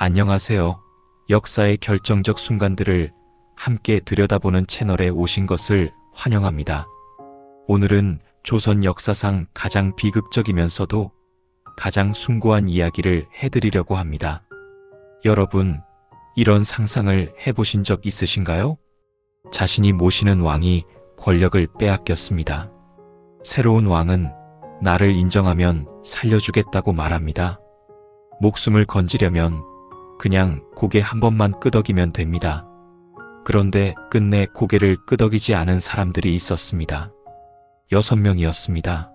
안녕하세요. 역사의 결정적 순간들을 함께 들여다보는 채널에 오신 것을 환영합니다. 오늘은 조선 역사상 가장 비극적이면서도 가장 숭고한 이야기를 해드리려고 합니다. 여러분, 이런 상상을 해보신 적 있으신가요? 자신이 모시는 왕이 권력을 빼앗겼습니다. 새로운 왕은 나를 인정하면 살려주겠다고 말합니다. 목숨을 건지려면 그냥 고개 한 번만 끄덕이면 됩니다. 그런데 끝내 고개를 끄덕이지 않은 사람들이 있었습니다. 6명이었습니다.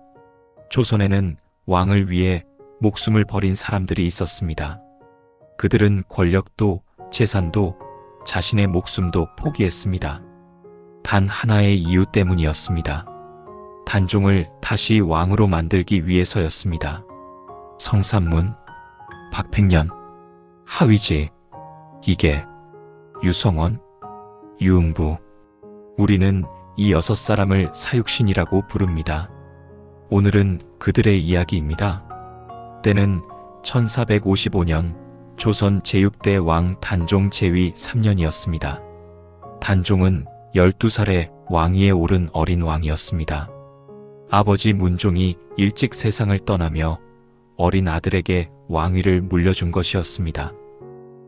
조선에는 왕을 위해 목숨을 버린 사람들이 있었습니다. 그들은 권력도 재산도 자신의 목숨도 포기했습니다. 단 하나의 이유 때문이었습니다. 단종을 다시 왕으로 만들기 위해서였습니다. 성삼문, 박팽년, 하위지, 이계, 유성원, 유응부. 우리는 이 6사람을 사육신이라고 부릅니다. 오늘은 그들의 이야기입니다. 때는 1455년 조선 제6대 왕 단종 제위 3년이었습니다. 단종은 12살에 왕위에 오른 어린 왕이었습니다. 아버지 문종이 일찍 세상을 떠나며 어린 아들에게 왕위를 물려준 것이었습니다.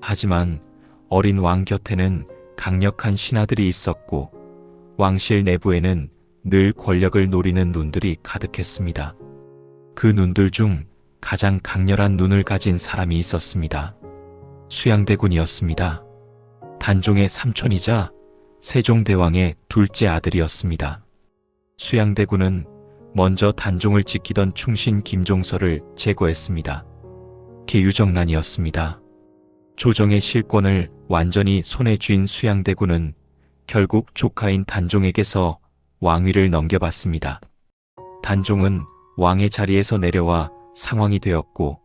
하지만 어린 왕 곁에는 강력한 신하들이 있었고 왕실 내부에는 늘 권력을 노리는 눈들이 가득했습니다. 그 눈들 중 가장 강렬한 눈을 가진 사람이 있었습니다. 수양대군이었습니다. 단종의 삼촌이자 세종대왕의 둘째 아들이었습니다. 수양대군은 먼저 단종을 지키던 충신 김종서를 제거했습니다. 계유정난이었습니다. 조정의 실권을 완전히 손에 쥔 수양대군은 결국 조카인 단종에게서 왕위를 넘겨받습니다. 단종은 왕의 자리에서 내려와 상왕이 되었고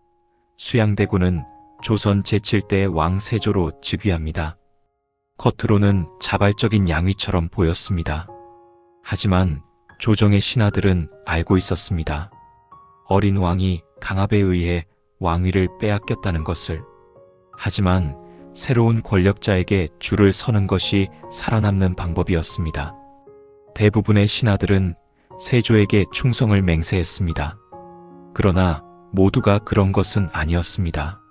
수양대군은 조선 제7대 왕 세조로 즉위합니다. 겉으로는 자발적인 양위처럼 보였습니다. 하지만 조정의 신하들은 알고 있었습니다. 어린 왕이 강압에 의해 왕위를 빼앗겼다는 것을. 하지만 새로운 권력자에게 줄을 서는 것이 살아남는 방법이었습니다. 대부분의 신하들은 세조에게 충성을 맹세했습니다. 그러나 모두가 그런 것은 아니었습니다.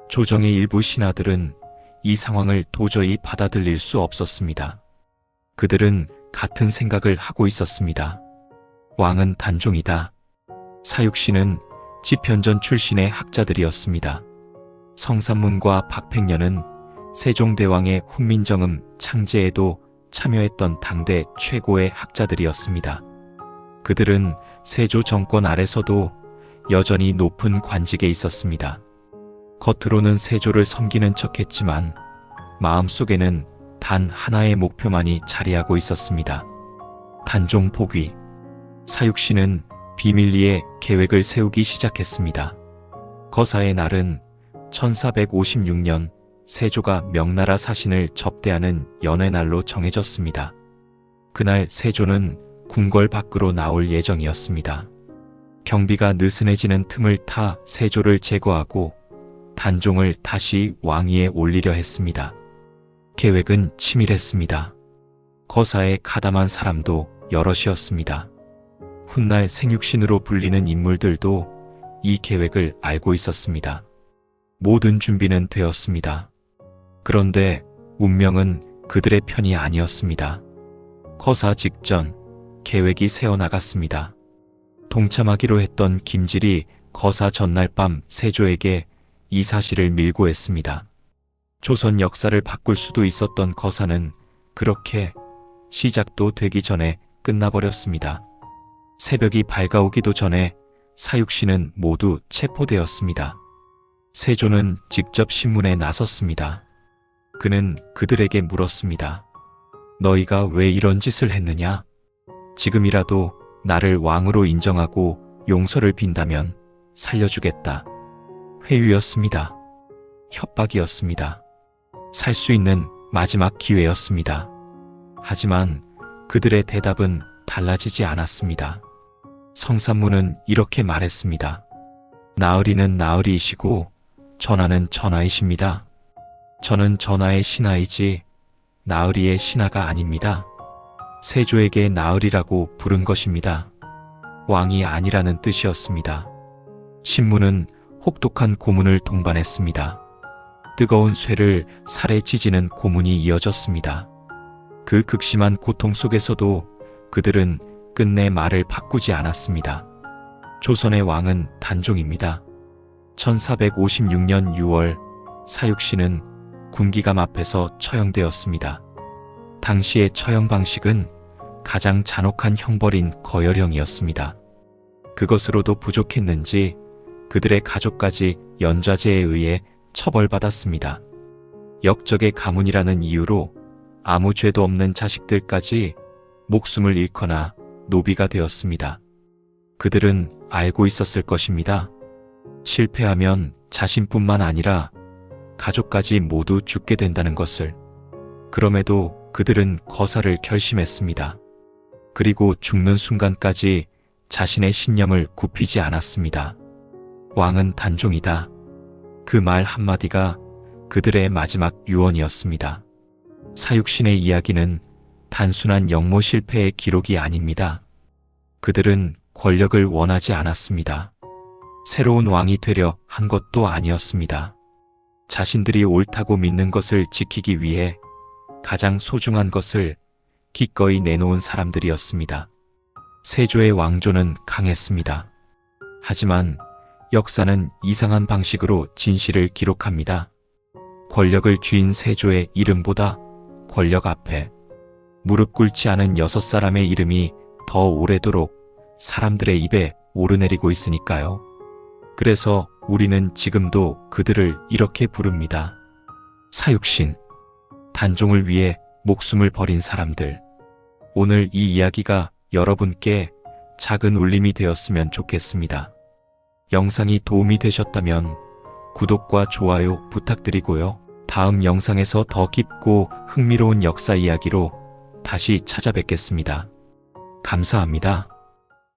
조정의 일부 신하들은 이 상황을 도저히 받아들일 수 없었습니다. 그들은 같은 생각을 하고 있었습니다. 왕은 단종이다. 사육신은 집현전 출신의 학자들이었습니다. 성삼문과 박팽년은 세종대왕의 훈민정음 창제에도 참여했던 당대 최고의 학자들이었습니다. 그들은 세조 정권 아래서도 여전히 높은 관직에 있었습니다. 겉으로는 세조를 섬기는 척했지만 마음속에는 단 하나의 목표만이 자리하고 있었습니다. 단종 복위. 사육신은 비밀리에 계획을 세우기 시작했습니다. 거사의 날은 1456년 세조가 명나라 사신을 접대하는 연회날로 정해졌습니다. 그날 세조는 궁궐 밖으로 나올 예정이었습니다. 경비가 느슨해지는 틈을 타 세조를 제거하고 단종을 다시 왕위에 올리려 했습니다. 계획은 치밀했습니다. 거사에 가담한 사람도 여럿이었습니다. 훗날 생육신으로 불리는 인물들도 이 계획을 알고 있었습니다. 모든 준비는 되었습니다. 그런데 운명은 그들의 편이 아니었습니다. 거사 직전 계획이 새어나갔습니다. 동참하기로 했던 김질이 거사 전날 밤 세조에게 이 사실을 밀고 했습니다. 조선 역사를 바꿀 수도 있었던 거사는 그렇게 시작도 되기 전에 끝나버렸습니다. 새벽이 밝아오기도 전에 사육신은 모두 체포되었습니다. 세조는 직접 신문에 나섰습니다. 그는 그들에게 물었습니다. 너희가 왜 이런 짓을 했느냐? 지금이라도 나를 왕으로 인정하고 용서를 빈다면 살려주겠다. 회유였습니다. 협박이었습니다. 살 수 있는 마지막 기회였습니다. 하지만 그들의 대답은 달라지지 않았습니다. 성삼문은 이렇게 말했습니다. 나으리는 나으리이시고 전하는 전하이십니다. 저는 전하의 신하이지 나으리의 신하가 아닙니다. 세조에게 나으리라고 부른 것입니다. 왕이 아니라는 뜻이었습니다. 신문은 혹독한 고문을 동반했습니다. 뜨거운 쇠를 살에 찢는 고문이 이어졌습니다. 그 극심한 고통 속에서도 그들은 끝내 말을 바꾸지 않았습니다. 조선의 왕은 단종입니다. 1456년 6월 사육신은 군기감 앞에서 처형되었습니다. 당시의 처형 방식은 가장 잔혹한 형벌인 거열형이었습니다. 그것으로도 부족했는지 그들의 가족까지 연좌제에 의해 처벌받았습니다. 역적의 가문이라는 이유로 아무 죄도 없는 자식들까지 목숨을 잃거나 노비가 되었습니다. 그들은 알고 있었을 것입니다. 실패하면 자신뿐만 아니라 가족까지 모두 죽게 된다는 것을. 그럼에도 그들은 거사를 결심했습니다. 그리고 죽는 순간까지 자신의 신념을 굽히지 않았습니다. 왕은 단종이다. 그 말 한마디가 그들의 마지막 유언이었습니다. 사육신의 이야기는 단순한 역모 실패의 기록이 아닙니다. 그들은 권력을 원하지 않았습니다. 새로운 왕이 되려 한 것도 아니었습니다. 자신들이 옳다고 믿는 것을 지키기 위해 가장 소중한 것을 기꺼이 내놓은 사람들이었습니다. 세조의 왕조는 강했습니다. 하지만 역사는 이상한 방식으로 진실을 기록합니다. 권력을 쥐인 세조의 이름보다 권력 앞에 무릎 꿇지 않은 6사람의 이름이 더 오래도록 사람들의 입에 오르내리고 있으니까요. 그래서 우리는 지금도 그들을 이렇게 부릅니다. 사육신, 단종을 위해 목숨을 버린 사람들. 오늘 이 이야기가 여러분께 작은 울림이 되었으면 좋겠습니다. 영상이 도움이 되셨다면 구독과 좋아요 부탁드리고요. 다음 영상에서 더 깊고 흥미로운 역사 이야기로 다시 찾아뵙겠습니다. 감사합니다.